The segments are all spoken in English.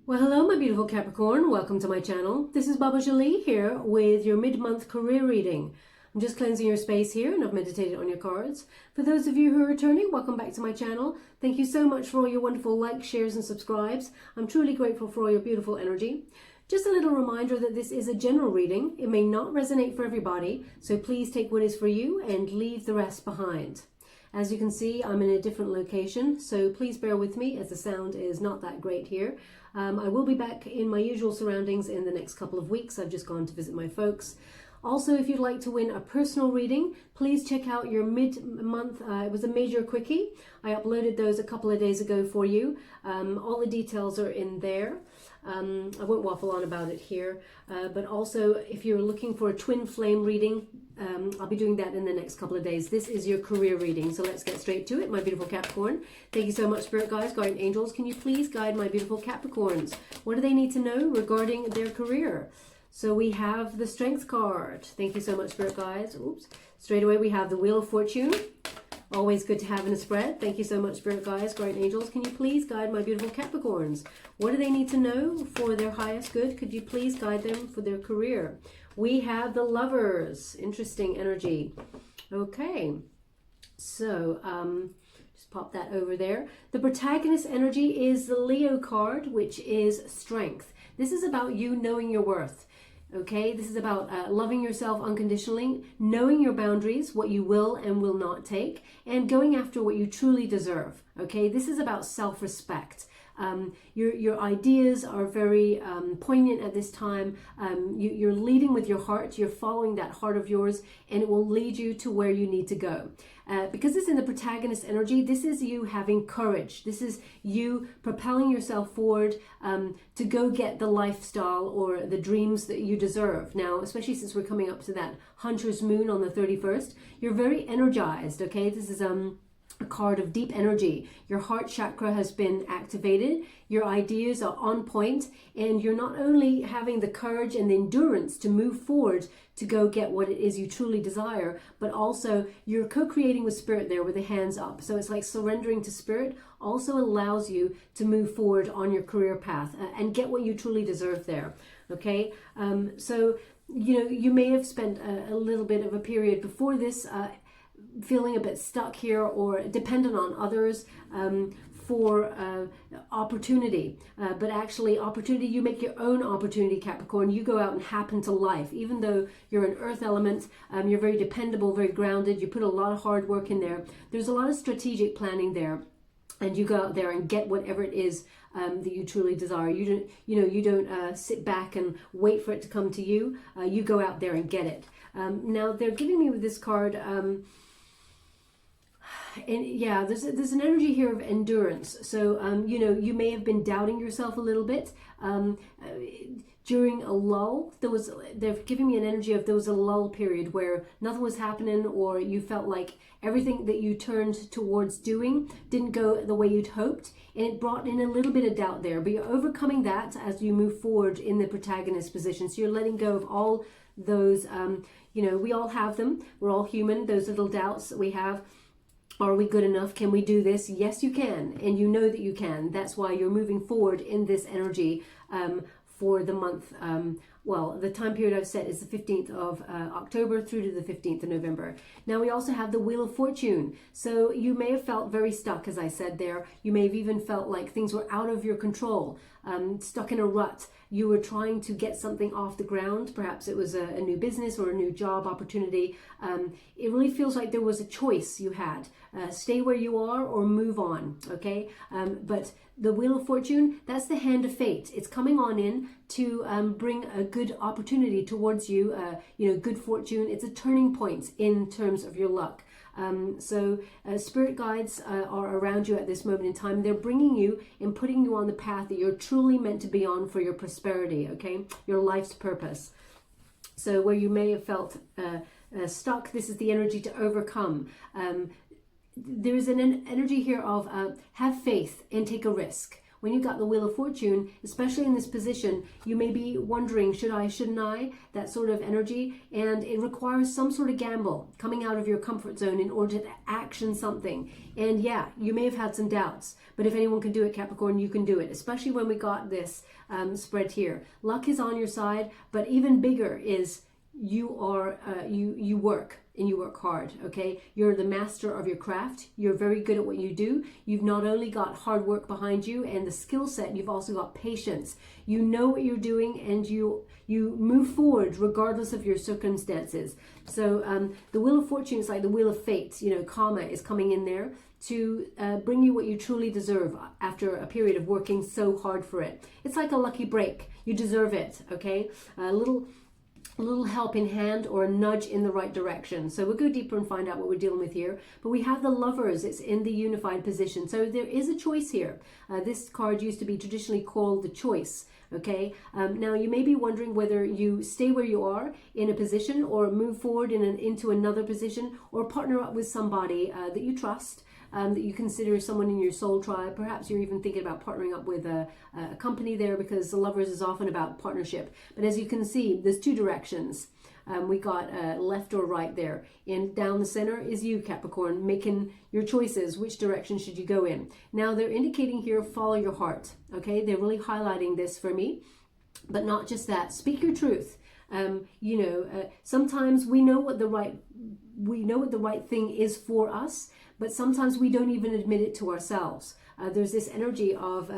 Well, hello, my beautiful Capricorn. Welcome to my channel. This is Baba Jolie here with your mid-month career reading. I'm just cleansing your space here and I've meditated on your cards. For those of you who are returning, welcome back to my channel. Thank you so much for all your wonderful likes, shares and subscribes. I'm truly grateful for all your beautiful energy. Just a little reminder that this is a general reading. It may not resonate for everybody, so please take what is for you and leave the rest behind. As you can see, I'm in a different location, so please bear with me as the sound is not that great here. I will be back in my usual surroundings in the next couple of weeks. I've just gone to visit my folks. Also, if you'd like to win a personal reading, please check out your mid-month. It was a major quickie. I uploaded those a couple of days ago for you. All the details are in there. I won't waffle on about it here, but also if you're looking for a twin flame reading, I'll be doing that in the next couple of days. This is your career reading, so let's get straight to it, my beautiful Capricorn. Thank you so much, Spirit Guides, Guardian Angels. Can you please guide my beautiful Capricorns? What do they need to know regarding their career? So we have the Strength card. Thank you so much, Spirit Guides. Oops. Straight away we have the Wheel of Fortune. Always good to have in a spread. Thank you so much, Spirit Guides, Guardian Angels. Can you please guide my beautiful Capricorns? What do they need to know for their highest good? Could you please guide them for their career? We have the Lovers. Interesting energy. Okay. So, just pop that over there. The protagonist energy is the Leo card, which is Strength. This is about you knowing your worth. Okay, this is about loving yourself unconditionally, knowing your boundaries, what you will and will not take, and going after what you truly deserve. Okay, this is about self-respect. Your ideas are very poignant at this time. You're leading with your heart. You're following that heart of yours, and it will lead you to where you need to go. Because it's in the protagonist energy, this is you having courage. This is you propelling yourself forward to go get the lifestyle or the dreams that you deserve. Now, especially since we're coming up to that Hunter's Moon on the 31st, you're very energized, okay? This is a card of deep energy. Your heart chakra has been activated, your ideas are on point, and you're not only having the courage and the endurance to move forward to go get what it is you truly desire, but also you're co-creating with spirit there with the hands up. So it's like surrendering to spirit also allows you to move forward on your career path and get what you truly deserve there. Okay, so you may have spent a little bit of a period before this feeling a bit stuck here or dependent on others for opportunity. But actually opportunity, you make your own opportunity, Capricorn. You go out and happen to life. Even though you're an earth element, you're very dependable, very grounded. You put a lot of hard work in there. There's a lot of strategic planning there. And you go out there and get whatever it is that you truly desire. You don't sit back and wait for it to come to you. You go out there and get it. Now they're giving me with this card, and yeah, there's an energy here of endurance. So you may have been doubting yourself a little bit during a lull. They're giving me an energy of there was a lull period where nothing was happening, or you felt like everything that you turned towards doing didn't go the way you'd hoped, and it brought in a little bit of doubt there. But you're overcoming that as you move forward in the protagonist position. So you're letting go of all those we all have them. We're all human. Those little doubts that we have. Are we good enough? Can we do this? Yes, you can. And you know that you can. That's why you're moving forward in this energy for the month. Well, the time period I've set is the 15th of October through to the 15th of November. Now we also have the Wheel of Fortune. So you may have felt very stuck, as I said there. You may have even felt like things were out of your control, stuck in a rut. You were trying to get something off the ground. Perhaps it was a new business or a new job opportunity. It really feels like there was a choice you had. Stay where you are or move on, okay? But the Wheel of Fortune, that's the hand of fate. It's coming on in to bring a good opportunity towards you, good fortune. It's a turning point in terms of your luck. So spirit guides are around you at this moment in time. They're bringing you and putting you on the path that you're truly meant to be on for your prosperity, okay? Your life's purpose. So where you may have felt stuck, this is the energy to overcome. There is an energy here of have faith and take a risk. when you got the Wheel of Fortune, especially in this position, you may be wondering, should I, shouldn't I? That sort of energy. And it requires some sort of gamble, coming out of your comfort zone in order to action something. And yeah, you may have had some doubts, but if anyone can do it, Capricorn, you can do it, especially when we got this spread here. Luck is on your side, but even bigger is you are you work, and you work hard. Okay, you're the master of your craft. You're very good at what you do. You've not only got hard work behind you and the skill set, you've also got patience. You know what you're doing, and you move forward regardless of your circumstances. So the Wheel of Fortune is like the Wheel of Fate. You know, karma is coming in there to bring you what you truly deserve after a period of working so hard for it. It's like a lucky break. You deserve it. Okay, a little help in hand or a nudge in the right direction. So we'll go deeper and find out what we're dealing with here. But we have the Lovers. It's in the unified position. So there is a choice here. This card used to be traditionally called the Choice. Okay. Now you may be wondering whether you stay where you are in a position or move forward into another position, or partner up with somebody that you trust. That you consider someone in your soul tribe. Perhaps you're even thinking about partnering up with a company there, because the Lovers is often about partnership. But as you can see, there's two directions. We got left or right there. And down the center is you, Capricorn, making your choices. Which direction should you go in? Now they're indicating here, follow your heart. Okay, they're really highlighting this for me. But not just that, speak your truth. Sometimes we know what the right thing is for us, but sometimes we don't even admit it to ourselves. There's this energy of,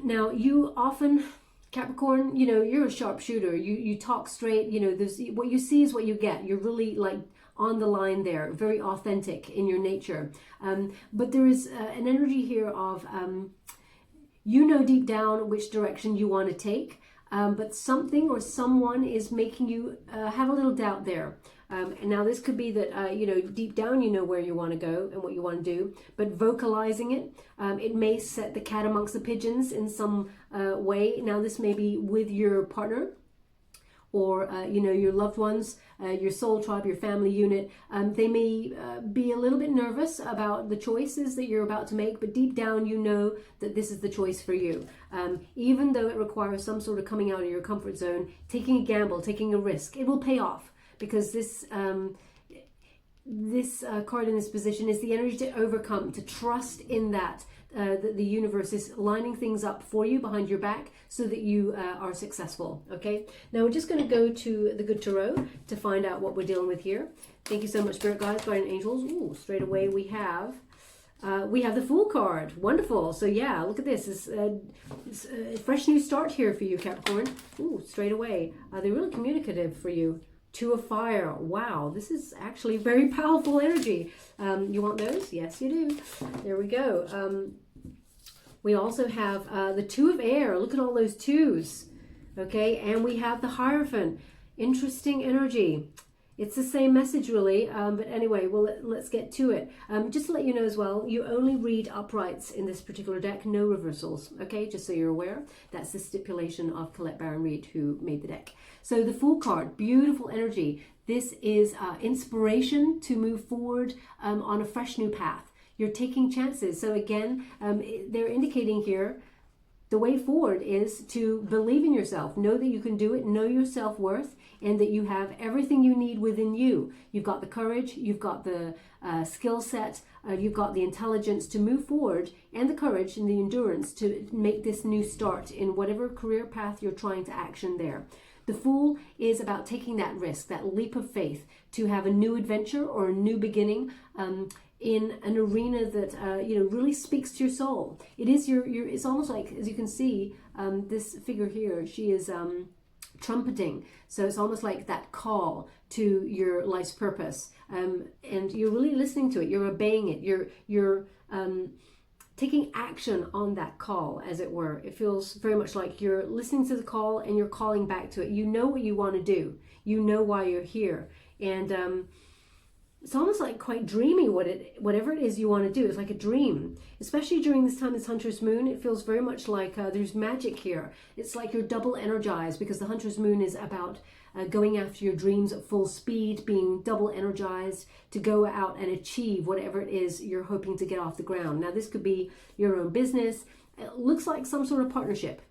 now you often, Capricorn, you're a sharpshooter. You talk straight, there's what you see is what you get. You're really like on the line there, very authentic in your nature. But there is an energy here of, deep down which direction you want to take. But something or someone is making you have a little doubt there. And now this could be that, deep down you know where you want to go and what you want to do, but vocalizing it, it may set the cat amongst the pigeons in some way. Now this may be with your partner, or your loved ones, your soul tribe, your family unit. They may be a little bit nervous about the choices that you're about to make, but deep down you know that this is the choice for you. Even though it requires some sort of coming out of your comfort zone, taking a gamble, taking a risk, it will pay off, because this card in this position is the energy to overcome, to trust in that the universe is lining things up for you behind your back so that you are successful. Okay, now we're just going to go to the Good Tarot to find out what we're dealing with here. Thank you so much, Spirit Guides, Guardian Angels. Ooh, straight away we have the Fool card. Wonderful. So yeah, look at this. It's a fresh new start here for you, Capricorn. Ooh, straight away. They're really communicative for you. Two of Fire. Wow, this is actually very powerful energy. You want those? Yes, you do. There we go. We also have the Two of Air. Look at all those twos. Okay, and we have the Hierophant. Interesting energy. It's the same message really, but anyway, well, let's get to it. Just to let you know as well, you only read uprights in this particular deck, no reversals, okay? Just so you're aware. That's the stipulation of Colette Baron-Reid, who made the deck. So the Fool card, beautiful energy. This is inspiration to move forward on a fresh new path. You're taking chances. So again, they're indicating here, the way forward is to believe in yourself, know that you can do it, know your self-worth, and that you have everything you need within you. You've got the courage, you've got the skill set, you've got the intelligence to move forward, and the courage and the endurance to make this new start in whatever career path you're trying to action there. The Fool is about taking that risk, that leap of faith to have a new adventure or a new beginning in an arena that really speaks to your soul. It is it's almost like, as you can see, this figure here, she is trumpeting. So it's almost like that call to your life's purpose, and you're really listening to it. You're obeying it. You're taking action on that call, as it were. It feels very much like you're listening to the call and you're calling back to it. You know what you want to do. You know why you're here, and it's almost like quite dreamy, whatever it is you want to do. It's like a dream, especially during this time, this Hunter's Moon. It feels very much like there's magic here. It's like you're double energized, because the Hunter's Moon is about going after your dreams at full speed, being double energized to go out and achieve whatever it is you're hoping to get off the ground. Now, this could be your own business. It looks like some sort of partnership.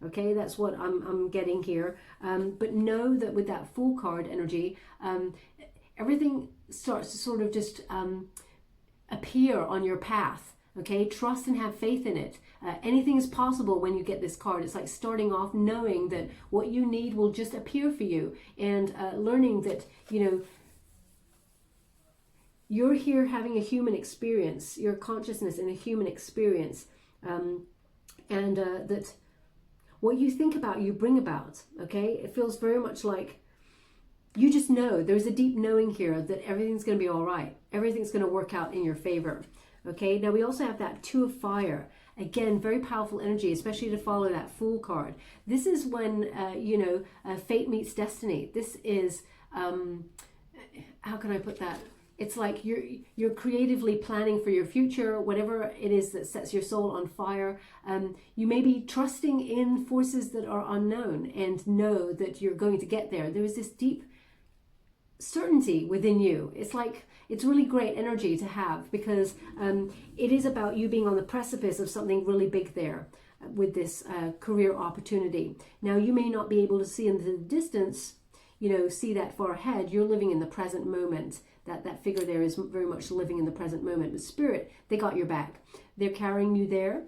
Okay, that's what I'm getting here. But know that with that Fool card energy, everything starts to sort of just appear on your path. Okay, trust and have faith in it. Anything is possible when you get this card. It's like starting off knowing that what you need will just appear for you, and learning that, you know, you're here having a human experience, your consciousness in a human experience, and that what you think about, you bring about. Okay, it feels very much like you just know, there's a deep knowing here that everything's going to be all right. Everything's going to work out in your favor. Okay, now we also have that Two of Fire. Again, very powerful energy, especially to follow that Fool card. This is when, you know, fate meets destiny. This is, how can I put that? It's like you're creatively planning for your future, whatever it is that sets your soul on fire. You may be trusting in forces that are unknown and know that you're going to get there. There is this deep certainty within you. It's like, it's really great energy to have, because it is about you being on the precipice of something really big there with this career opportunity. Now, you may not be able to see into the distance, you know, see that far ahead. You're living in the present moment. That figure there is very much living in the present moment. But Spirit, they got your back. They're carrying you there.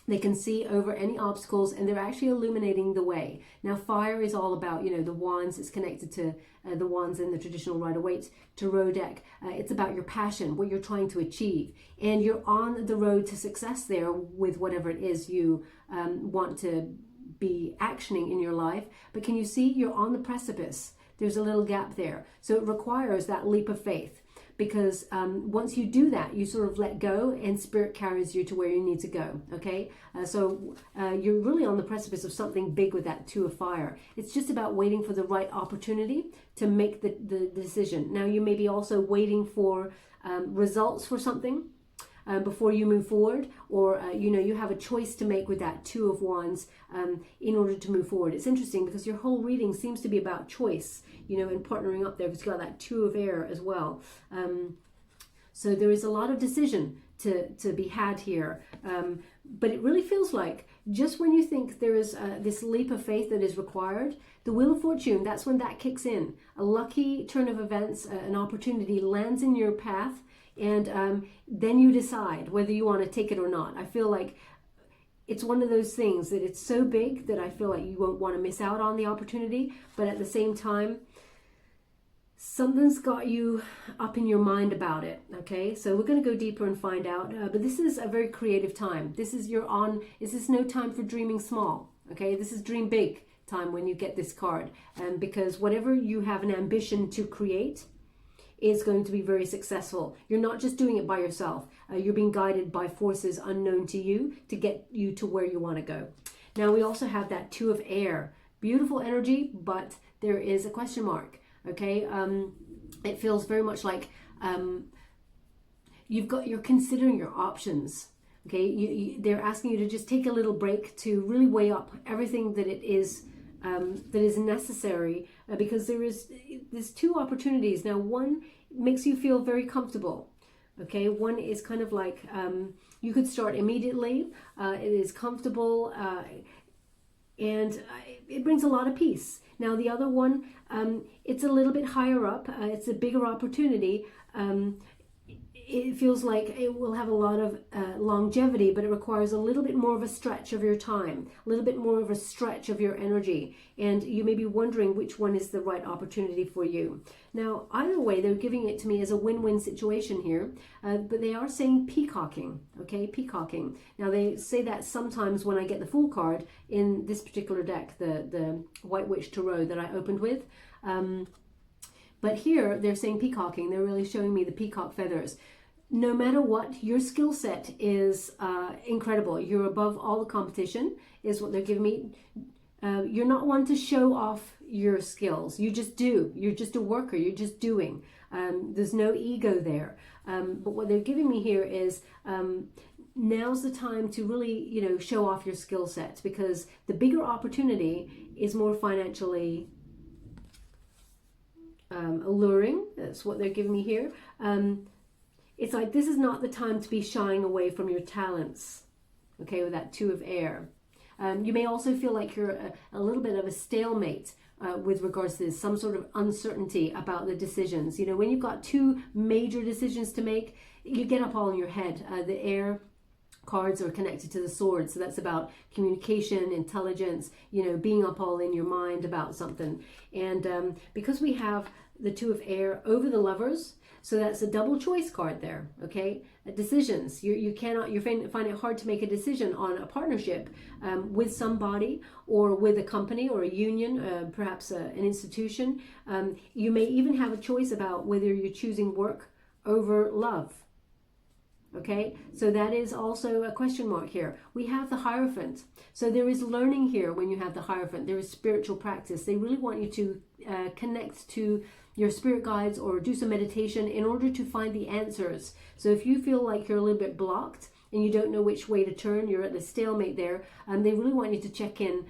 They can see over any obstacles, and they're actually illuminating the way. Now, fire is all about, you know, the wands. It's connected to the wands in the traditional Rider-Waite tarot deck. It's about your passion, what you're trying to achieve. And you're on the road to success there with whatever it is you want to be actioning in your life. But can you see you're on the precipice? There's a little gap there. So it requires that leap of faith, because once you do that, you sort of let go, and Spirit carries you to where you need to go. Okay, so you're really on the precipice of something big with that Two of Fire. It's just about waiting for the right opportunity to make the decision. Now, you may be also waiting for results for something before you move forward, or you know, you have a choice to make with that Two of Wands in order to move forward. It's interesting because your whole reading seems to be about choice, you know, and partnering up there, because you've got that Two of Air as well. So there is a lot of decision to be had here, but it really feels like just when you think there is this leap of faith that is required, the Wheel of Fortune, that's when that kicks in. A lucky turn of events, an opportunity lands in your path, and then you decide whether you want to take it or not. I feel like it's one of those things that it's so big that I feel like you won't want to miss out on the opportunity, but at the same time, something's got you up in your mind about it. Okay, so we're going to go deeper and find out, but this is a very creative time. This is no time for dreaming small. Okay, this is dream big time when you get this card, because whatever you have an ambition to create is going to be very successful. You're not just doing it by yourself. You're being guided by forces unknown to you to get you to where you want to go. Now, we also have that Two of Air. Beautiful energy, but there is a question mark. Okay, it feels very much like you're considering your options. Okay, they're asking you to just take a little break to really weigh up everything that it is that is necessary, because there's two opportunities. Now, one makes you feel very comfortable. Okay, one is kind of like you could start immediately. It is comfortable, and it brings a lot of peace. Now, the other one, it's a little bit higher up. It's a bigger opportunity. It feels like it will have a lot of longevity, but it requires a little bit more of a stretch of your time, a little bit more of a stretch of your energy. And you may be wondering which one is the right opportunity for you. Now, either way, they're giving it to me as a win-win situation here, but they are saying peacocking, okay, peacocking. Now, they say that sometimes when I get the Fool card in this particular deck, the White Witch Tarot that I opened with, but here they're saying peacocking. They're really showing me the peacock feathers. No matter what, your skill set is incredible. You're above all the competition, is what they're giving me. You're not one to show off your skills. You just do. You're just a worker. You're just doing. There's no ego there. But what they're giving me here is now's the time to really, you know, show off your skill set, because the bigger opportunity is more financially alluring. That's what they're giving me here. It's like this is not the time to be shying away from your talents. Okay, with that Two of Air. You may also feel like you're a little bit of a stalemate with regards to this, some sort of uncertainty about the decisions. You know, when you've got two major decisions to make, you get up all in your head. The Air cards are connected to the Sword, so that's about communication, intelligence, you know, being up all in your mind about something. And because we have the Two of Air over the Lovers, so that's a double choice card there, okay? Decisions. You find it hard to make a decision on a partnership with somebody, or with a company or a union, perhaps an institution. You may even have a choice about whether you're choosing work over love. Okay, so that is also a question mark here. We have the Hierophant. So there is learning here when you have the Hierophant. There is spiritual practice. They really want you to connect to your spirit guides or do some meditation in order to find the answers. So if you feel like you're a little bit blocked and you don't know which way to turn, you're at the stalemate there, and they really want you to check in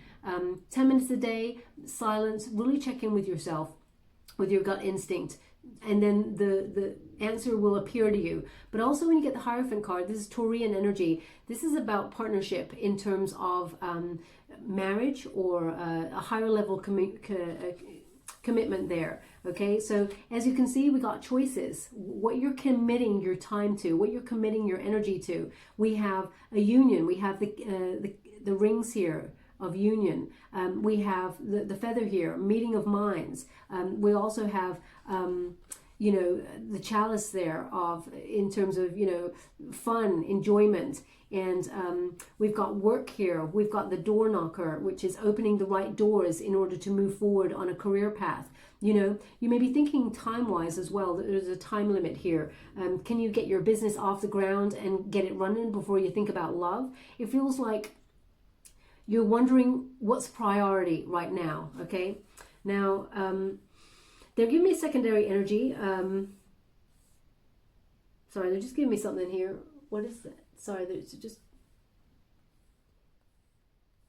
10 minutes a day, silence, really check in with yourself, with your gut instinct. And then the answer will appear to you. But also when you get the Hierophant card, this is Taurian energy. This is about partnership in terms of marriage or a higher level commitment there. Okay, so as you can see, we got choices. What you're committing your time to, what you're committing your energy to. We have a union. We have the rings here of union. We have the feather here, meeting of minds. We also have you know, the chalice there of, in terms of, you know, fun, enjoyment. And we've got work here. We've got the door knocker, which is opening the right doors in order to move forward on a career path. You know, you may be thinking time-wise as well, that there's a time limit here. Can you get your business off the ground and get it running before you think about love? It feels like you're wondering what's priority right now, okay? Now, they're giving me secondary energy. Sorry, they're just giving me something here. What is that? Sorry,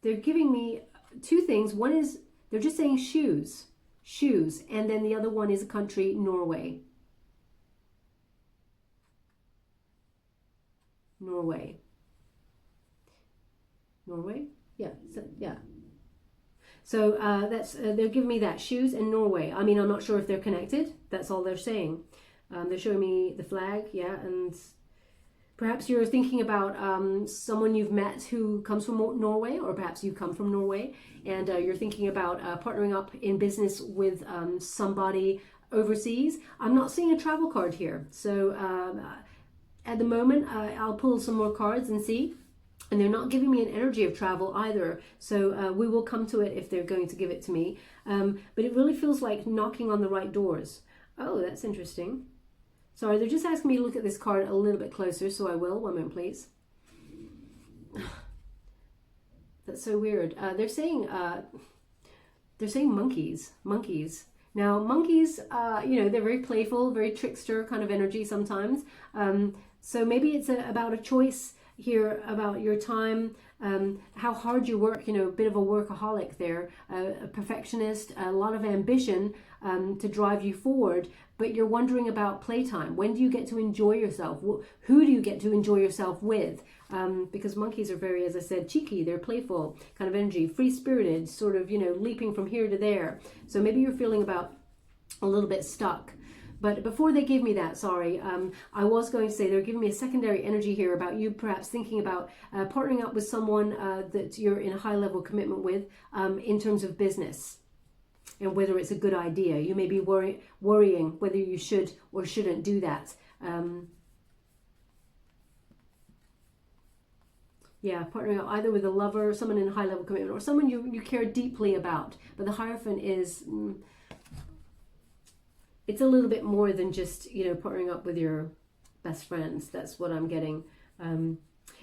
they're giving me two things. One is, they're just saying shoes, and then the other one is a country, Norway. Norway? Yeah, yeah. So that's they're giving me that, shoes and Norway. I mean, I'm not sure if they're connected. That's all they're saying. They're showing me the flag, yeah, and perhaps you're thinking about someone you've met who comes from Norway, or perhaps you come from Norway, and you're thinking about partnering up in business with somebody overseas. I'm not seeing a travel card here. So at the moment, I'll pull some more cards and see. And they're not giving me an energy of travel either. So we will come to it if they're going to give it to me. But it really feels like knocking on the right doors. Oh, that's interesting. Sorry, they're just asking me to look at this card a little bit closer, so I will. One moment, please. That's so weird. They're saying monkeys. Monkeys. Now, monkeys, you know, they're very playful, very trickster kind of energy sometimes. So maybe it's about a choice here about your time, how hard you work, you know, a bit of a workaholic there, a perfectionist, a lot of ambition to drive you forward, but you're wondering about playtime. When do you get to enjoy yourself? Who do you get to enjoy yourself with? Because monkeys are very, as I said, cheeky, they're playful kind of energy, free-spirited, sort of, you know, leaping from here to there. So maybe you're feeling about a little bit stuck. But before they gave me that, sorry, I was going to say they're giving me a secondary energy here about you perhaps thinking about partnering up with someone that you're in a high level commitment with in terms of business, and whether it's a good idea. You may be worrying whether you should or shouldn't do that. Yeah, partnering up either with a lover, someone in a high level commitment, or someone you care deeply about. But the Hierophant is... it's a little bit more than just, you know, partnering up with your best friends. That's what I'm getting.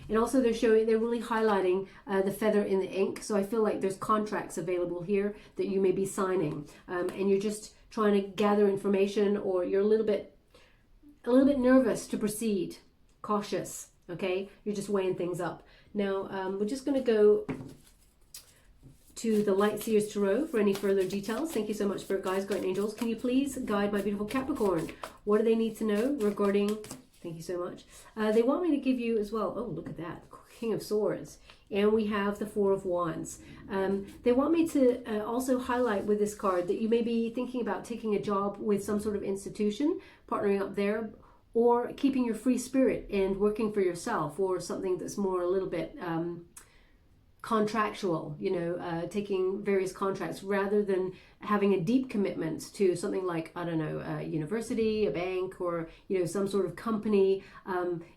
And also they're really highlighting the feather in the ink. So I feel like there's contracts available here that you may be signing, and you're just trying to gather information, or you're a little bit nervous to proceed, cautious. Okay, you're just weighing things up. Now we're just going to go to the Light Seers Tarot for any further details. Thank you so much, Spirit Guides, Guardian Angels. Can you please guide my beautiful Capricorn? What do they need to know regarding... Thank you so much. They want me to give you as well... Oh, look at that. King of Swords. And we have the Four of Wands. They want me to also highlight with this card that you may be thinking about taking a job with some sort of institution, partnering up there, or keeping your free spirit and working for yourself, or something that's more a little bit... contractual, you know, taking various contracts rather than having a deep commitment to something like, I don't know, a university, a bank, or, you know, some sort of company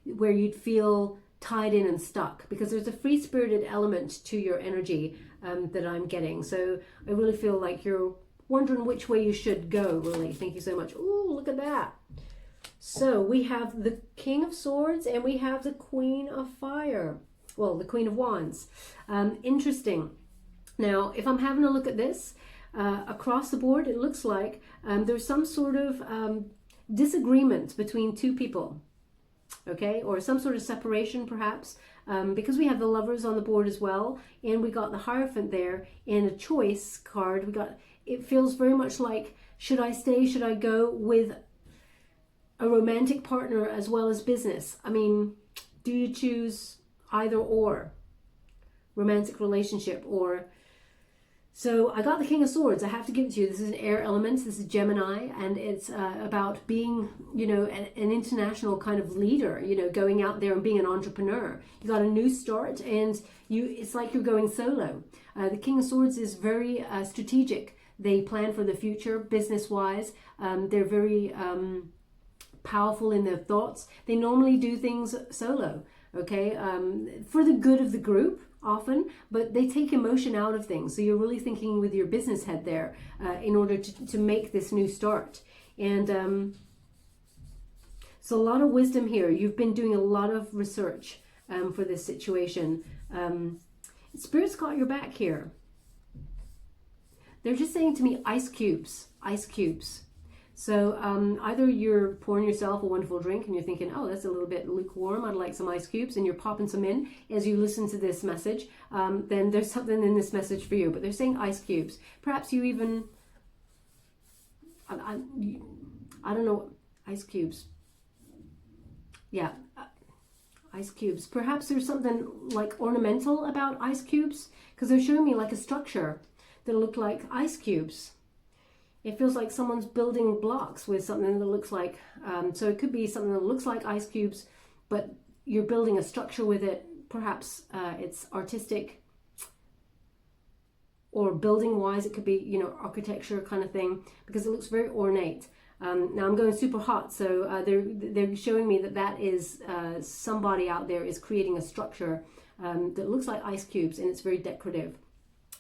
where you'd feel tied in and stuck, because there's a free-spirited element to your energy that I'm getting. So I really feel like you're wondering which way you should go, really. Thank you so much. Oh, look at that. So we have the King of Swords and we have the Queen of Fire. Well, the Queen of Wands. Interesting. Now, if I'm having a look at this, across the board, it looks like there's some sort of disagreement between two people, okay? Or some sort of separation, perhaps, because we have the Lovers on the board as well, and we got the Hierophant there, and a choice card. It feels very much like, should I stay, should I go with a romantic partner as well as business? I mean, do you choose... either or, romantic relationship, or... So I got the King of Swords. I have to give it to you. This is an air element. This is Gemini, and it's about being, you know, an international kind of leader, you know, going out there and being an entrepreneur. You got a new start, and it's like you're going solo. The King of Swords is very strategic. They plan for the future, business-wise. They're very powerful in their thoughts. They normally do things solo. Okay, for the good of the group often, but they take emotion out of things. So you're really thinking with your business head there in order to make this new start. And so a lot of wisdom here. You've been doing a lot of research for this situation. Spirit's got your back here. They're just saying to me, ice cubes, ice cubes. So either you're pouring yourself a wonderful drink and you're thinking, oh, that's a little bit lukewarm, I'd like some ice cubes, and you're popping some in as you listen to this message, then there's something in this message for you. But they're saying ice cubes. Perhaps you even, I don't know, ice cubes. Yeah, ice cubes. Perhaps there's something like ornamental about ice cubes, because they're showing me like a structure that look like ice cubes. It feels like someone's building blocks with something that looks like, so it could be something that looks like ice cubes, but you're building a structure with it. Perhaps it's artistic, or building wise, it could be, you know, architecture kind of thing, because it looks very ornate. Now I'm going super hot, so they're showing me that is somebody out there is creating a structure that looks like ice cubes, and it's very decorative.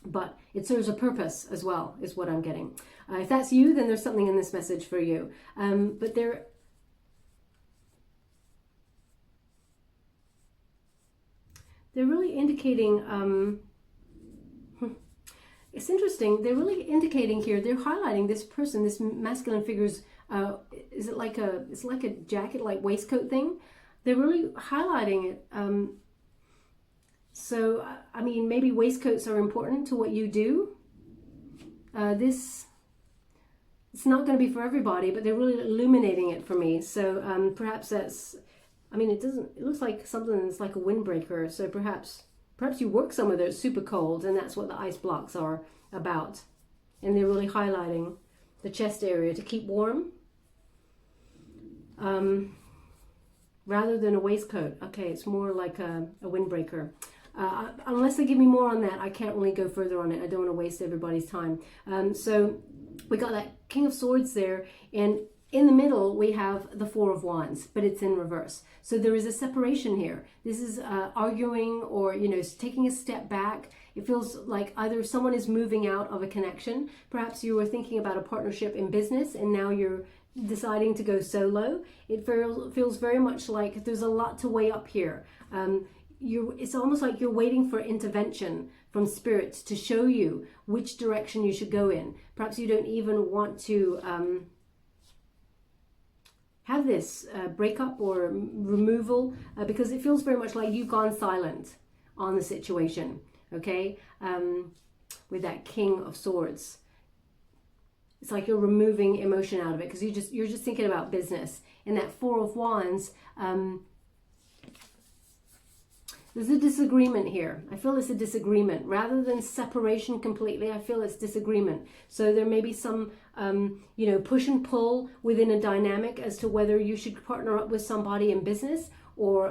But it serves a purpose as well, is what I'm getting. If that's you, then there's something in this message for you. But they're really indicating, it's interesting, they're really indicating here, they're highlighting this person, this masculine figure's, it's like a jacket, like waistcoat thing. They're really highlighting it. So, I mean, maybe waistcoats are important to what you do. It's not going to be for everybody, but they're really illuminating it for me. So perhaps that's, I mean, it looks like something that's like a windbreaker. So perhaps you work somewhere that's super cold, and that's what the ice blocks are about. And they're really highlighting the chest area to keep warm. Rather than a waistcoat. Okay, it's more like a windbreaker. Unless they give me more on that, I can't really go further on it. I don't want to waste everybody's time. So we got that King of Swords there, and in the middle we have the Four of Wands, but it's in reverse. So there is a separation here. This is arguing, or, you know, taking a step back. It feels like either someone is moving out of a connection. Perhaps you were thinking about a partnership in business, and now you're deciding to go solo. It feels very much like there's a lot to weigh up here. It's almost like you're waiting for intervention from spirit to show you which direction you should go in. Perhaps you don't even want to have this breakup or removal because it feels very much like you've gone silent on the situation, okay? With that King of Swords. It's like you're removing emotion out of it because you're just thinking about business. In that Four of Wands, there's a disagreement here. I feel it's a disagreement. Rather than separation completely, I feel it's disagreement. So there may be some, push and pull within a dynamic as to whether you should partner up with somebody in business or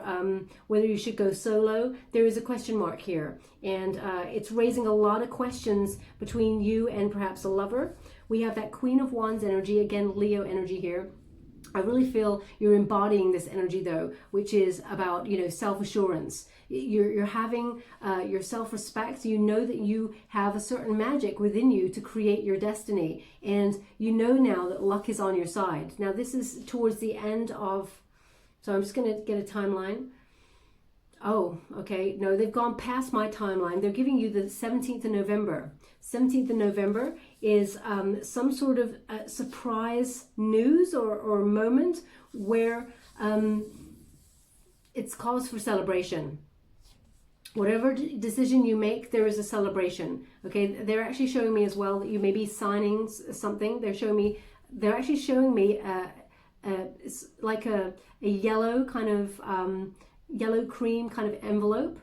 whether you should go solo. There is a question mark here. And it's raising a lot of questions between you and perhaps a lover. We have that Queen of Wands energy, again, Leo energy here. I really feel you're embodying this energy though, which is about, self-assurance. You're having your self-respect. You know that you have a certain magic within you to create your destiny. And you know now that luck is on your side. Now this is towards the end of, so I'm just going to get a timeline. Oh, okay. No, they've gone past my timeline. They're giving you the 17th of November. 17th of November is some sort of surprise news or moment where it's cause for celebration. Whatever decision you make, there is a celebration. Okay, they're actually showing me as well that you may be signing something. They're actually showing me it's like a yellow kind of yellow cream kind of envelope,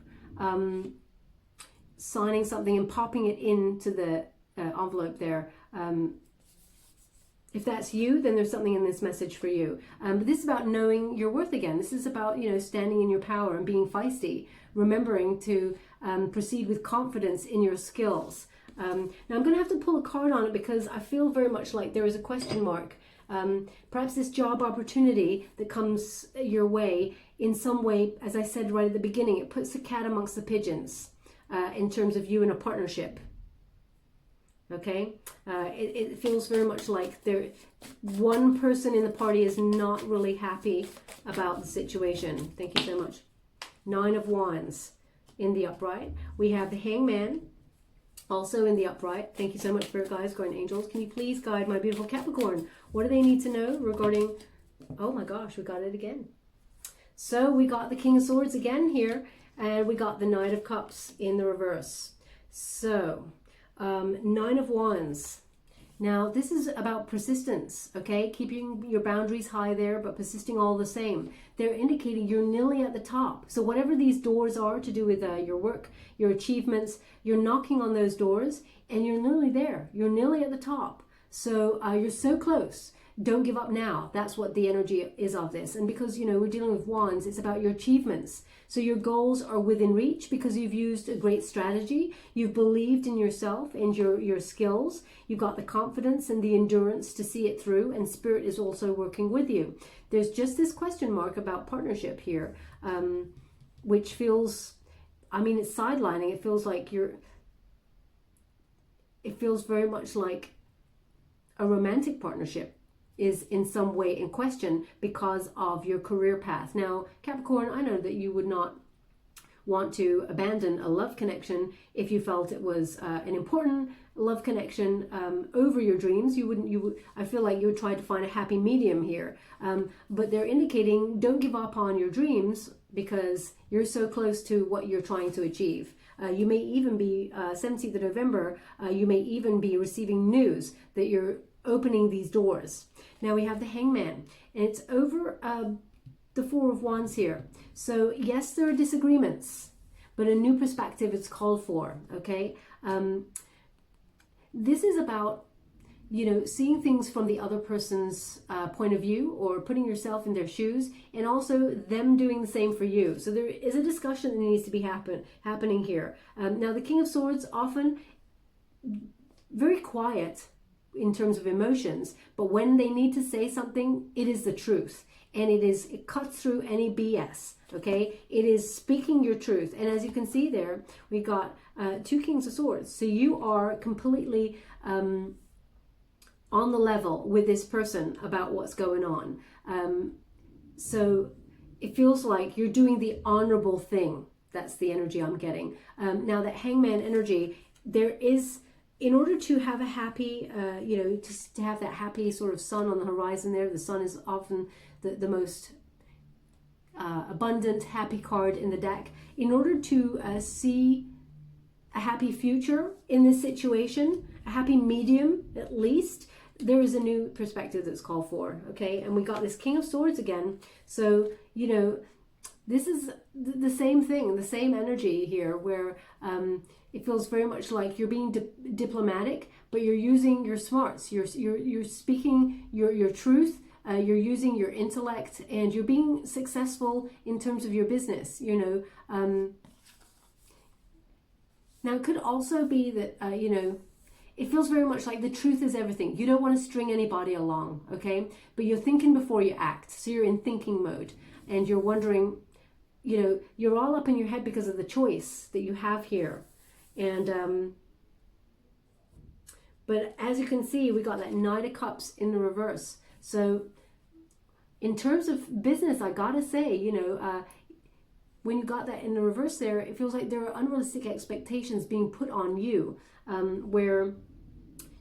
signing something and popping it into the envelope there. If that's you, then there's something in this message for you. But this is about knowing your worth again. This is about, standing in your power and being feisty, remembering to proceed with confidence in your skills. Now I'm going to have to pull a card on it because I feel very much like there is a question mark. Perhaps this job opportunity that comes your way in some way, as I said right at the beginning, it puts the cat amongst the pigeons in terms of you in a partnership. Okay, it feels very much like one person in the party is not really happy about the situation. Thank you so much. 9 of Wands in the upright. We have the Hangman also in the upright. Thank you so much, Spirit Guides, Guardian Angels. Can you please guide my beautiful Capricorn? What do they need to know regarding... Oh my gosh, we got it again. So we got the King of Swords again here, and we got the Knight of Cups in the reverse. So... 9 of Wands. Now this is about persistence, okay? Keeping your boundaries high there, but persisting all the same. They're indicating you're nearly at the top. So whatever these doors are to do with your work, your achievements, you're knocking on those doors and you're nearly there. You're nearly at the top. So you're so close. Don't give up now. That's what the energy is of this. And because, we're dealing with wands, it's about your achievements. So your goals are within reach because you've used a great strategy. You've believed in yourself and your skills. You've got the confidence and the endurance to see it through. And Spirit is also working with you. There's just this question mark about partnership here, which feels, it's sidelining. It feels like it feels very much like a romantic partnership is in some way in question because of your career path. Now, Capricorn, I know that you would not want to abandon a love connection if you felt it was an important love connection over your dreams. I feel like you would try to find a happy medium here. But they're indicating don't give up on your dreams because you're so close to what you're trying to achieve. You may even be, 17th of November, you may even be receiving news that you're opening these doors. Now we have the Hangman, and it's over the Four of Wands here. So yes, there are disagreements, but a new perspective is called for, okay? This is about, seeing things from the other person's point of view or putting yourself in their shoes and also them doing the same for you. So there is a discussion that needs to be happening here. Now the King of Swords often very quiet in terms of emotions, but when they need to say something, it is the truth. And it cuts through any BS, okay? It is speaking your truth. And as you can see there, we got 2 Kings of Swords. So you are completely on the level with this person about what's going on. So it feels like you're doing the honorable thing. That's the energy I'm getting. Now that Hangman energy, there is, in order to have a happy, to have that happy sort of sun on the horizon there, the sun is often the most abundant, happy card in the deck. In order to see a happy future in this situation, a happy medium at least, there is a new perspective that's called for, okay? And we got this King of Swords again. So, this is the same thing, the same energy here, where it feels very much like you're being diplomatic, but you're using your smarts. You're speaking your truth. You're using your intellect, and you're being successful in terms of your business. Now it could also be that it feels very much like the truth is everything. You don't want to string anybody along, okay? But you're thinking before you act. So you're in thinking mode, and you're wondering, you're all up in your head because of the choice that you have here. And but as you can see, we got that Knight of Cups in the reverse. So in terms of business, I gotta say, when you got that in the reverse there, it feels like there are unrealistic expectations being put on you, where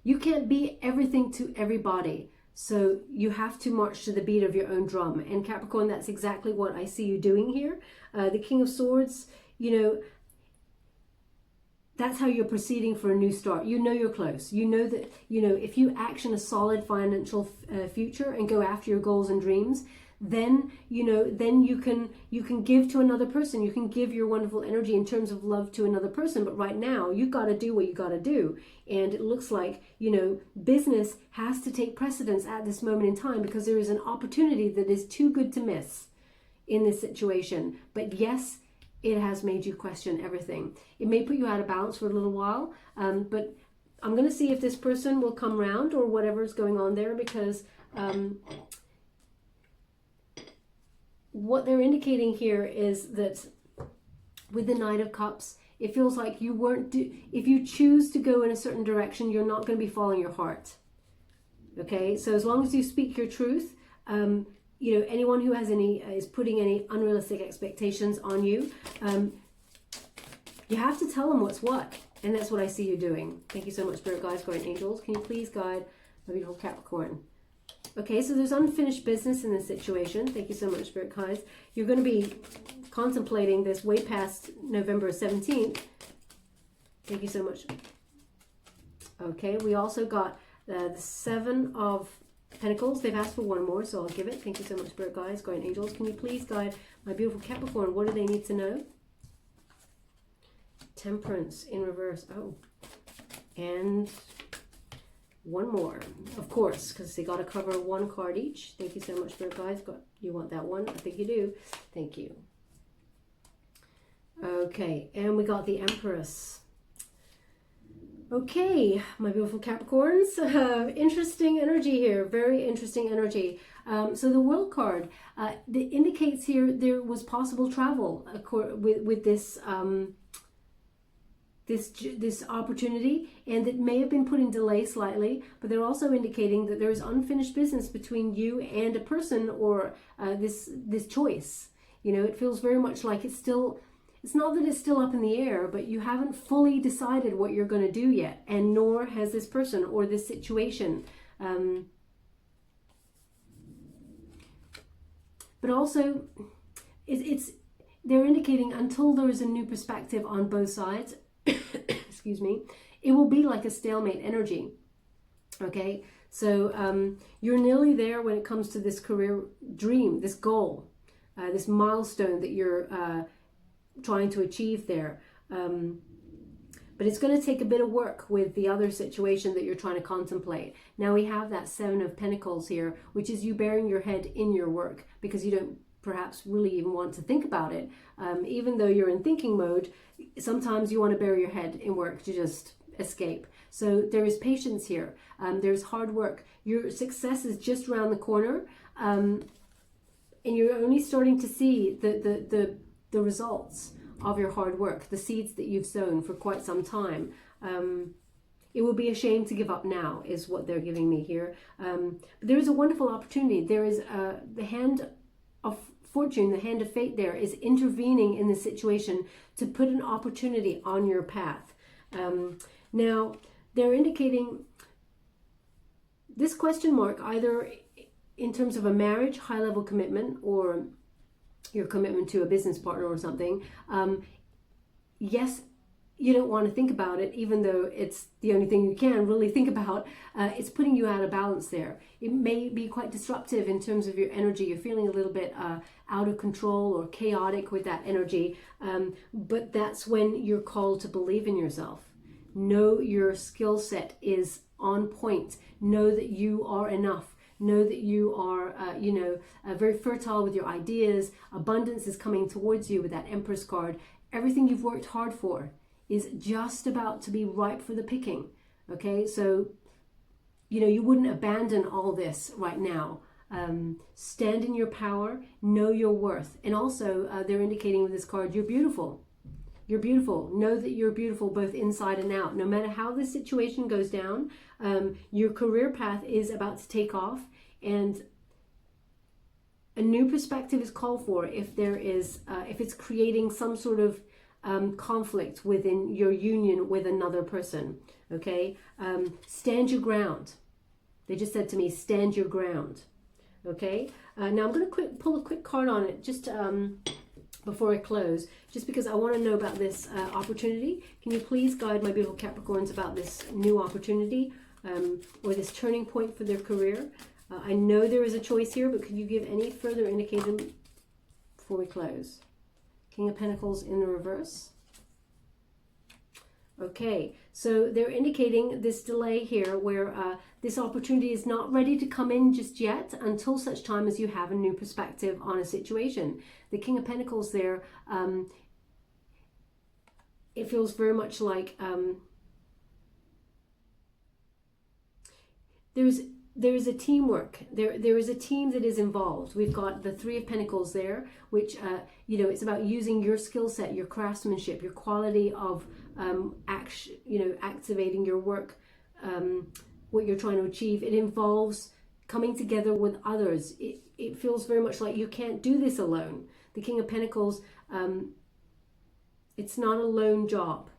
you can't be everything to everybody. So you have to march to the beat of your own drum. And Capricorn, that's exactly what I see you doing here. The King of Swords, that's how you're proceeding for a new start. You're close. You know that, if you action a solid financial future and go after your goals and dreams, then, then you can give to another person. You can give your wonderful energy in terms of love to another person. But right now, you got to do what you got to do. And it looks like, business has to take precedence at this moment in time, because there is an opportunity that is too good to miss in this situation. But yes, it has made you question everything. It may put you out of balance for a little while, but I'm going to see if this person will come round or whatever's going on there, because what they're indicating here is that with the Knight of Cups, it feels like you weren't, if you choose to go in a certain direction, you're not going to be following your heart. Okay, so as long as you speak your truth, anyone who has is putting any unrealistic expectations on you, you have to tell them what's what. And that's what I see you doing. Thank you so much, Spirit Guides, Guardian Angels. Can you please guide my beautiful Capricorn? Okay, so there's unfinished business in this situation. Thank you so much, Spirit Guides. You're going to be contemplating this way past November 17th. Thank you so much. Okay, we also got the Seven of Pentacles. They've asked for one more, so I'll give it. Thank you so much, Spirit Guides, Guardian Angels. Can you please guide my beautiful Capricorn? What do they need to know? Temperance in reverse. Oh, and one more, of course, because they got to cover one card each. Thank you so much, Spirit Guides. You want that one? I think you do. Thank you. Okay, and we got the Empress. Okay, my beautiful Capricorns, interesting energy here, very interesting energy. So the World card that indicates here there was possible travel with this this opportunity, and it may have been put in delay slightly, but they're also indicating that there is unfinished business between you and a person, or this choice. It feels very much like it's not that it's still up in the air, but you haven't fully decided what you're going to do yet, and nor has this person or this situation. But also, they're indicating until there is a new perspective on both sides, excuse me, it will be like a stalemate energy. Okay, so you're nearly there when it comes to this career dream, this goal, this milestone that you're trying to achieve there. But it's going to take a bit of work with the other situation that you're trying to contemplate. Now we have that Seven of Pentacles here, which is you burying your head in your work because you don't perhaps really even want to think about it. Even though you're in thinking mode, sometimes you want to bury your head in work to just escape. So there is patience here. There's hard work. Your success is just around the corner. And you're only starting to see the results of your hard work, the seeds that you've sown for quite some time. it would be a shame to give up now, is what they're giving me here. But there is a wonderful opportunity. There is the hand of fortune, the hand of fate there is intervening in the situation to put an opportunity on your path. Now, they're indicating this question mark either in terms of a marriage, high-level commitment, or your commitment to a business partner or something. Yes, you don't want to think about it, even though it's the only thing you can really think about. It's putting you out of balance there. It may be quite disruptive in terms of your energy. You're feeling a little bit out of control or chaotic with that energy. But that's when you're called to believe in yourself. Know your skill set is on point. Know that you are enough. Know that you are, very fertile with your ideas. Abundance is coming towards you with that Empress card. Everything you've worked hard for is just about to be ripe for the picking. Okay, so, you wouldn't abandon all this right now. Stand in your power, know your worth. And also, they're indicating with this card, you're beautiful. You're beautiful. Know that you're beautiful both inside and out. No matter how this situation goes down, your career path is about to take off, and a new perspective is called for if there is, if it's creating some sort of conflict within your union with another person. Okay, stand your ground. They just said to me, stand your ground. Okay, now I'm going to pull a quick card on it just before I close, just because I want to know about this opportunity. Can you please guide my beautiful Capricorns about this new opportunity or this turning point for their career? I know there is a choice here, but could you give any further indication before we close? King of Pentacles in the reverse. Okay, so they're indicating this delay here where this opportunity is not ready to come in just yet until such time as you have a new perspective on a situation. The King of Pentacles there, it feels very much like there is a teamwork. There is a team that is involved. We've got the Three of Pentacles there, which, it's about using your skill set, your craftsmanship, your quality of activating your work, what you're trying to achieve. It involves coming together with others. It feels very much like you can't do this alone. The King of Pentacles, it's not a lone job.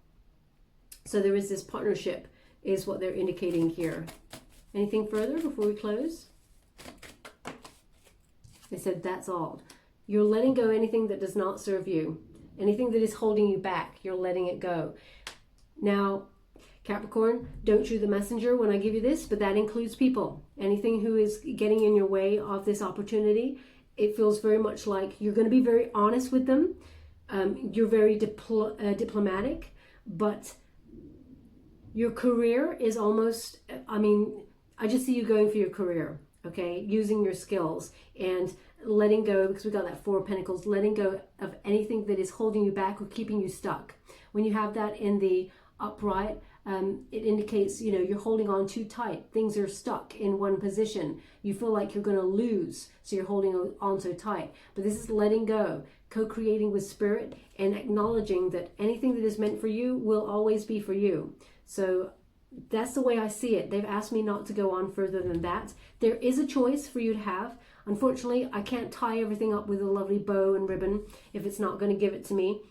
So there is this partnership, is what they're indicating here. Anything further before we close? They said that's all. You're letting go anything that does not serve you. Anything that is holding you back, you're letting it go. Now, Capricorn, don't shoot the messenger when I give you this, but that includes people. Anything who is getting in your way of this opportunity, it feels very much like you're going to be very honest with them. You're very diplomatic, but your career is almost, I just see you going for your career, okay? Using your skills and letting go, because we got that Four of Pentacles, letting go of anything that is holding you back or keeping you stuck. When you have that in the upright, it indicates, you're holding on too tight. Things are stuck in one position. You feel like you're going to lose, so you're holding on so tight. But this is letting go, co-creating with spirit, and acknowledging that anything that is meant for you will always be for you. So that's the way I see it. They've asked me not to go on further than that. There is a choice for you to have. Unfortunately, I can't tie everything up with a lovely bow and ribbon if it's not going to give it to me.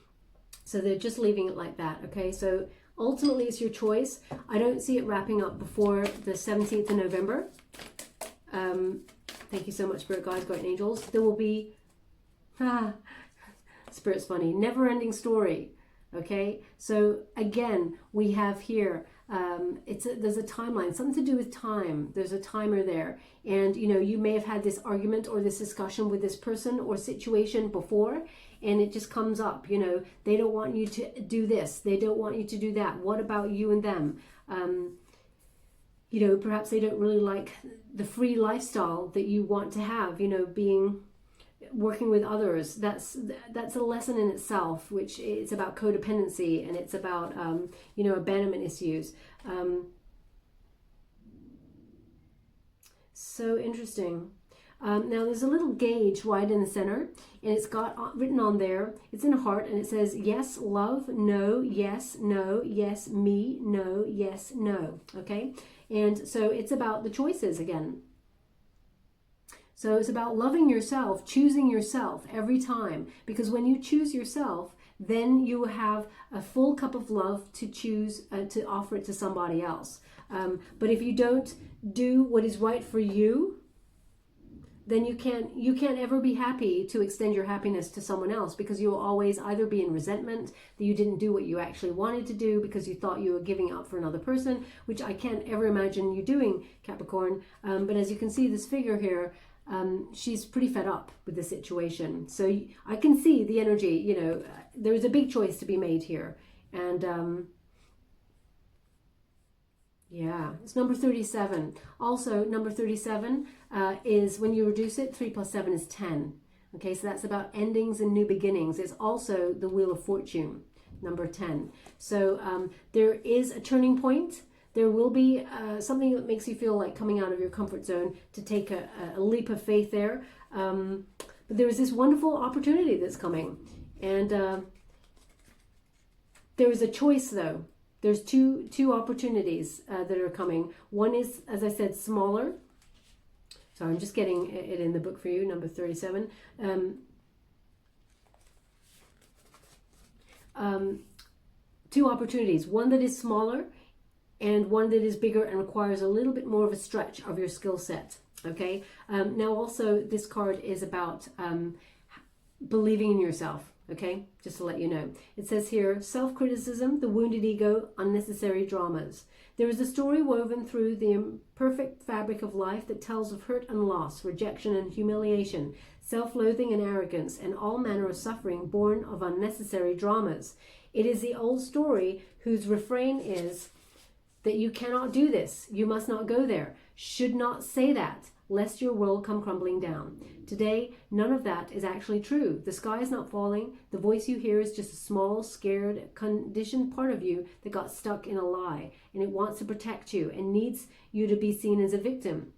So they're just leaving it like that, okay? So ultimately, it's your choice. I don't see it wrapping up before the 17th of November. Thank you so much, Spirit Guides, Guardian Angels. There will be, Spirit's funny, never-ending story, okay? So again, we have here, there's a timeline, something to do with time. There's a timer there. And, you may have had this argument or this discussion with this person or situation before, and it just comes up, they don't want you to do this. They don't want you to do that. What about you and them? Perhaps they don't really like the free lifestyle that you want to have, working with others. That's a lesson in itself, which it's about codependency, and it's about, abandonment issues. So interesting. Now there's a little gauge right in the center, and it's got written on there, it's in a heart, and it says yes, love, no, yes, me, no, yes, no. Okay, and so it's about the choices again. So it's about loving yourself, choosing yourself every time, because when you choose yourself, then you have a full cup of love to choose to offer it to somebody else. But if you don't do what is right for you, then you can't ever be happy to extend your happiness to someone else, because you will always either be in resentment that you didn't do what you actually wanted to do because you thought you were giving up for another person, which I can't ever imagine you doing, Capricorn. But as you can see, this figure here, she's pretty fed up with the situation. So I can see the energy, you know, there's a big choice to be made here. And yeah, it's number 37. Also, number 37 is when you reduce it, 3 plus 7 is 10. Okay, so that's about endings and new beginnings. It's also the Wheel of Fortune, number 10. So there is a turning point. There will be something that makes you feel like coming out of your comfort zone to take a leap of faith there. But there is this wonderful opportunity that's coming. And there is a choice, though. There's two opportunities that are coming. One is, as I said, smaller. Sorry, I'm just getting it in the book for you, number 37. Two opportunities. One that is smaller, and one that is bigger and requires a little bit more of a stretch of your skill set. Okay. Now also this card is about believing in yourself. Okay, just to let you know. It says here, self-criticism, the wounded ego, unnecessary dramas. There is a story woven through the imperfect fabric of life that tells of hurt and loss, rejection and humiliation, self-loathing and arrogance, and all manner of suffering born of unnecessary dramas. It is the old story whose refrain is that you cannot do this, you must not go there, should not say that, lest your world come crumbling down. Today, none of that is actually true. The sky is not falling. The voice you hear is just a small, scared, conditioned part of you that got stuck in a lie, and it wants to protect you and needs you to be seen as a victim.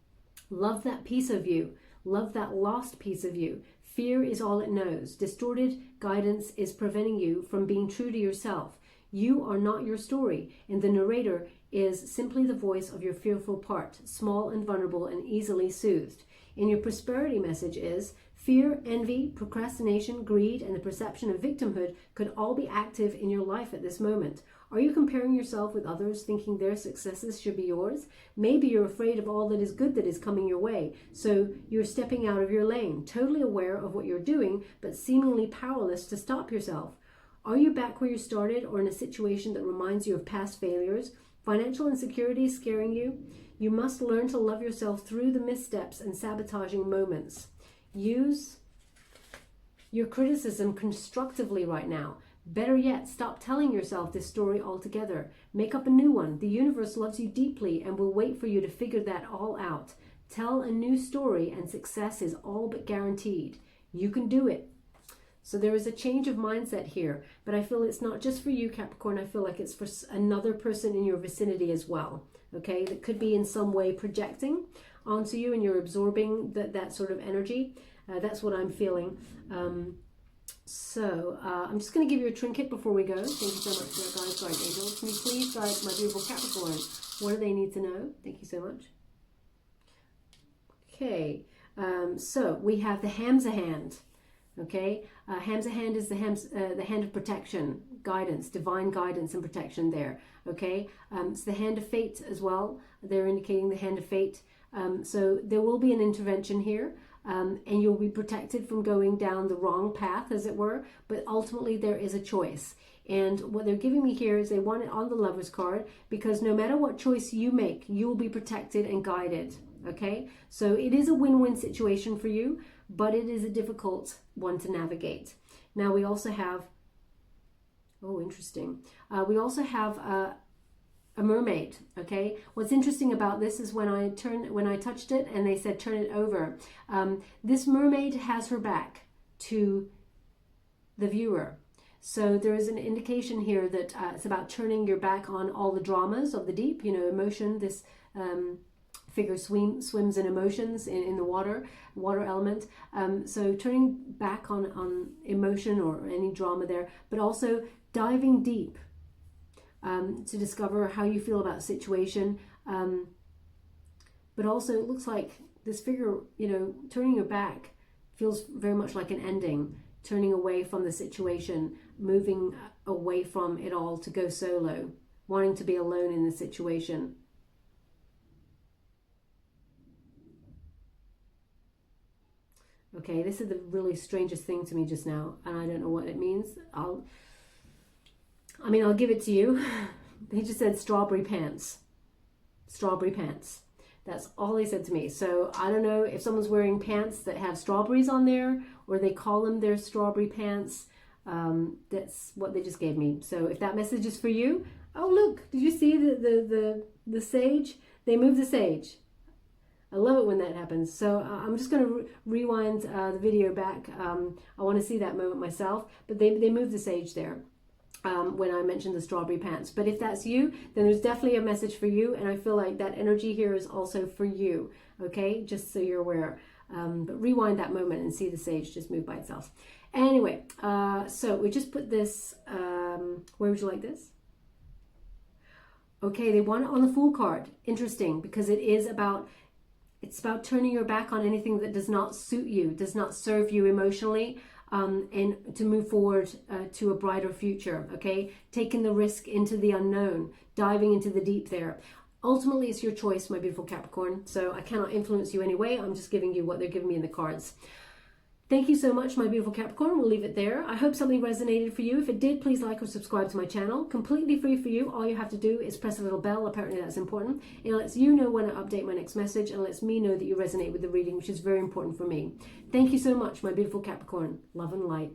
Love that piece of you. Love that lost piece of you. Fear is all it knows. Distorted guidance is preventing you from being true to yourself. You are not your story, and the narrator is simply the voice of your fearful part, small and vulnerable and easily soothed. And your prosperity message is, fear, envy, procrastination, greed, and the perception of victimhood could all be active in your life at this moment. Are you comparing yourself with others, thinking their successes should be yours? Maybe you're afraid of all that is good that is coming your way, so you're stepping out of your lane, totally aware of what you're doing, but seemingly powerless to stop yourself. Are you back where you started, or in a situation that reminds you of past failures? Financial insecurity scaring you? You must learn to love yourself through the missteps and sabotaging moments. Use your criticism constructively right now. Better yet, stop telling yourself this story altogether. Make up a new one. The universe loves you deeply and will wait for you to figure that all out. Tell a new story and success is all but guaranteed. You can do it. So there is a change of mindset here, but I feel it's not just for you, Capricorn. I feel like it's for another person in your vicinity as well, okay? That could be in some way projecting onto you and you're absorbing that sort of energy. That's what I'm feeling. So I'm just going to give you a trinket before we go. Thank you so much for guys, guardian angels. Can you please guide my beautiful Capricorn? What do they need to know? Thank you so much. Okay, so we have the Hamza hand. Okay, Hamza hand is the hand of protection, guidance, divine guidance and protection there. Okay, it's the hand of fate as well. They're indicating the hand of fate. So there will be an intervention here, and you'll be protected from going down the wrong path, as it were. But ultimately, there is a choice. And what they're giving me here is they want it on the Lover's card, because no matter what choice you make, you will be protected and guided. Okay, so it is a win-win situation for you, but it is a difficult one to navigate. Now we also have, oh, interesting. We also have a mermaid. Okay, what's interesting about this is when I touched it and they said turn it over. This mermaid has her back to the viewer. So there is an indication here that it's about turning your back on all the dramas of the deep, you know, emotion, this figure swims in emotions in the water element. So turning back on emotion or any drama there, but also diving deep to discover how you feel about a situation. But also it looks like this figure, you know, turning your back feels very much like an ending, turning away from the situation, moving away from it all to go solo, wanting to be alone in the situation. Okay, this is the really strangest thing to me just now, and I don't know what it means. I'll give it to you. He just said strawberry pants. Strawberry pants. That's all they said to me. So I don't know if someone's wearing pants that have strawberries on there, or they call them their strawberry pants. That's what they just gave me. So if that message is for you, oh look, did you see the sage? They moved the sage. I love it when that happens. So I'm just going to rewind the video back. I want to see that moment myself. But they moved the sage there when I mentioned the strawberry pants. But if that's you, then there's definitely a message for you. And I feel like that energy here is also for you. Okay, just so you're aware. But rewind that moment and see the sage just move by itself. Anyway, so we just put this, where would you like this? Okay, they want it on the Fool card. Interesting, because it's about turning your back on anything that does not suit you, does not serve you emotionally, and to move forward to a brighter future, okay? Taking the risk into the unknown, diving into the deep there. Ultimately, it's your choice, my beautiful Capricorn, so I cannot influence you anyway. I'm just giving you what they're giving me in the cards. Thank you so much, my beautiful Capricorn. We'll leave it there. I hope something resonated for you. If it did, please like or subscribe to my channel. Completely free for you. All you have to do is press a little bell. Apparently that's important. It lets you know when I update my next message and lets me know that you resonate with the reading, which is very important for me. Thank you so much, my beautiful Capricorn. Love and light.